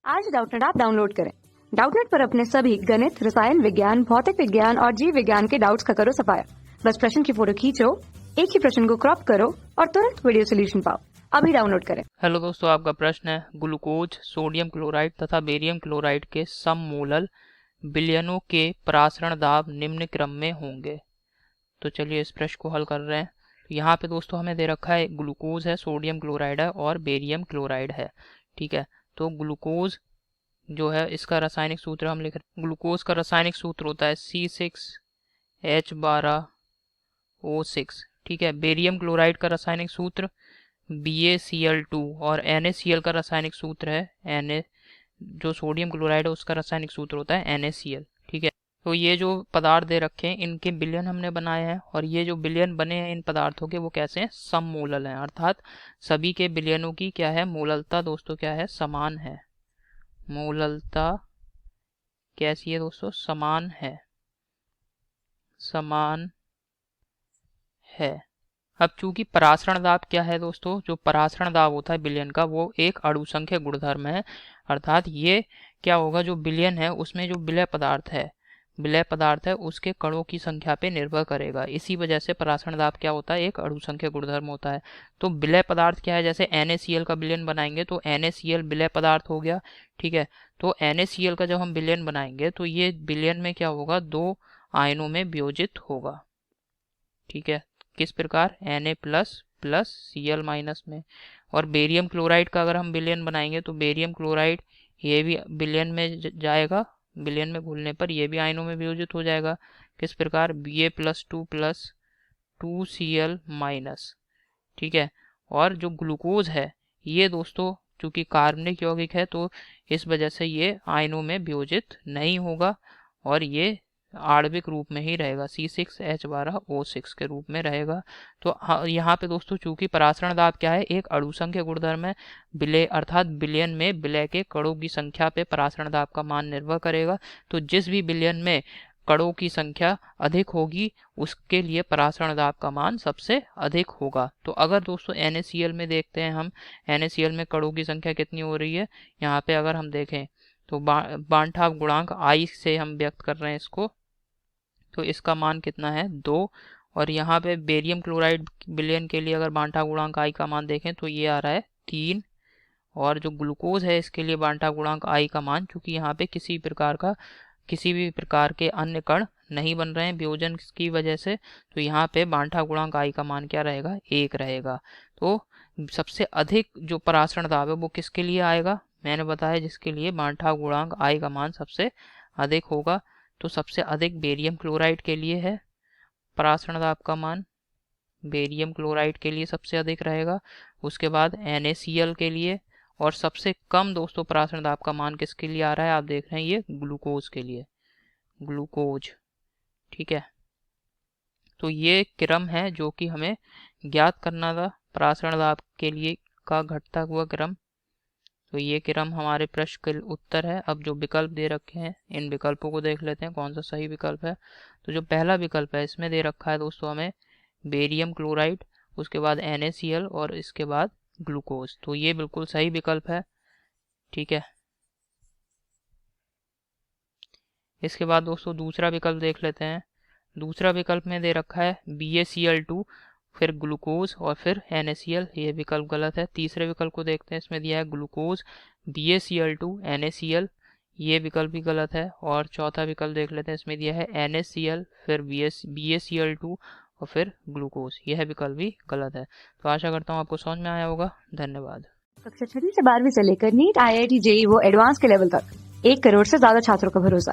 आज Doubtnut app download करें। Doubtnut पर अपने सभी गणित, रसायन विज्ञान, भौतिक विज्ञान और जीव विज्ञान के डाउट्स का करो सफाया। बस प्रश्न की फोटो खींचो, एक ही प्रश्न को क्रॉप करो और तुरंत वीडियो सोल्यूशन पाओ। अभी डाउनलोड करें। हेलो दोस्तों, आपका प्रश्न है ग्लूकोज, सोडियम क्लोराइड तथा बेरियम क्लोराइड के सममूलल विलयनों के परासरण दाब निम्न क्रम में होंगे। तो चलिए इस प्रश्न को हल कर रहे हैं। तो यहाँ पे दोस्तों हमें दे रखा है ग्लूकोज है, सोडियम क्लोराइड है और बेरियम क्लोराइड है। ठीक है, तो ग्लूकोज जो है इसका रासायनिक सूत्र हम लिख रहे हैं। ग्लूकोज का रासायनिक सूत्र होता है C6H12O6। ठीक है, बेरियम क्लोराइड का रासायनिक सूत्र BaCl2 और NaCl का रासायनिक सूत्र है Na। जो सोडियम क्लोराइड है उसका रासायनिक सूत्र होता है NaCl। ठीक है, तो ये जो पदार्थ दे रखे हैं इनके विलयन हमने बनाए हैं और ये जो विलयन बने हैं इन पदार्थों के वो कैसे हैं, सममूलल हैं, अर्थात सभी के विलयनों की क्या है, मूललता दोस्तों क्या है, समान है। मूललता कैसी है दोस्तों, समान है, समान है। अब चूंकि परासरण दाब क्या है दोस्तों, जो परासरण दाब होता है विलयन का वो एक अणुसंख्य गुणधर्म है, अर्थात ये क्या होगा, जो विलयन है उसमें जो विलय पदार्थ है उसके कणों की संख्या पे निर्भर करेगा। इसी वजह से परासरण दाब क्या होता है, एक अणुसंख्य गुणधर्म होता है। तो विलय पदार्थ क्या है, जैसे NaCl का विलयन बनाएंगे तो NaCl विलय पदार्थ हो गया। ठीक है, तो NaCl का जब हम विलयन बनाएंगे तो ये विलयन में क्या होगा, दो आयनों में वियोजित होगा। ठीक है, किस प्रकार, Na plus plus Cl minus में। और बेरियम क्लोराइड का अगर हम विलयन बनाएंगे तो बेरियम क्लोराइड ये भी विलयन में जाएगा, विलयन में घुलने पर ये भी आयनों में वियोजित हो जाएगा। किस प्रकार, Ba+2 प्लस 2Cl माइनस। ठीक है, और जो ग्लूकोज है ये दोस्तों चूंकि कार्बनिक यौगिक है तो इस वजह से ये आयनों में वियोजित नहीं होगा और ये आणविक रूप में ही रहेगा, C6H12O6 के रूप में रहेगा। तो यहाँ पे दोस्तों चूंकि परासरण दाब क्या है, एक अणुसंख्य गुणधर्म है, विलय अर्थात विलयन में विलय के कणों की संख्या पे परासरण दाब का मान निर्भर करेगा। तो जिस भी विलयन में कणों की संख्या अधिक होगी उसके लिए परासरण दाब का मान सबसे अधिक होगा। तो अगर दोस्तों NaCl में देखते हैं हम, NaCl में कणों की संख्या कितनी हो रही है, यहाँ पे अगर हम देखें तो बांठाव गुणांक I से हम व्यक्त कर रहे हैं इसको, तो इसका मान कितना है, 2। और यहाँ पे बेरियम क्लोराइड विलयन के लिए अगर बांठा गुणांक I का मान देखें तो ये आ रहा है 3। और जो ग्लूकोज है इसके लिए बांठा गुणांक I का मान, चूंकि यहाँ पे किसी भी प्रकार के अन्य कण नहीं बन रहे हैं वियोजन की वजह से, तो यहाँ पे बांठा गुणांक I का मान क्या रहेगा, 1 रहेगा। तो सबसे अधिक जो परासरण दाब है वो किसके लिए आएगा, मैंने बताया जिसके लिए बांठा गुणांक I का मान सबसे अधिक होगा। तो सबसे अधिक बेरियम क्लोराइड के लिए है परासरण दाब का मान, बेरियम क्लोराइड के लिए सबसे अधिक रहेगा, उसके बाद NaCl के लिए, और सबसे कम दोस्तों परासरण दाब का मान किसके लिए आ रहा है, आप देख रहे हैं ये ग्लूकोज के लिए, ग्लूकोज। ठीक है, तो ये क्रम है जो कि हमें ज्ञात करना था, परासरण दाब के लिए का घटता हुआ क्रम। तो ये क्रम हमारे प्रश्न के उत्तर है। अब जो विकल्प दे रखे हैं इन विकल्पों को देख लेते हैं कौन सा सही विकल्प है। तो जो पहला विकल्प है इसमें दे रखा है दोस्तों हमें बेरियम क्लोराइड, उसके बाद NaCl और इसके बाद ग्लूकोज, तो ये बिल्कुल सही विकल्प है। ठीक है, इसके बाद दोस्तों दूसरा विकल्प देख लेते हैं। दूसरा विकल्प में दे रखा है BaCl2 फिर ग्लूकोज और फिर NaCl, ये विकल्प गलत है। तीसरे विकल्प को देखते हैं, इसमें दिया है ग्लूकोज BaCl2 NaCl, ये विकल्प भी गलत है। और चौथा विकल्प देख लेते हैं, इसमें दिया है NaCl फिर BaCl2 और फिर ग्लूकोज, यह विकल्प भी गलत है। तो आशा करता हूँ आपको समझ में आया होगा। धन्यवाद। कक्षा 6 से 12वीं से लेकर नीट, IIT, JEE वो एडवांस के लेवल तक 1 करोड़ से ज्यादा छात्रों का भरोसा।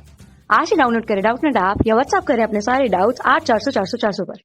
आज ही डाउनलोड करें डाउटनेट ऐप या व्हाट्सएप करें अपने सारे डाउट्स 8400 400 400 पर।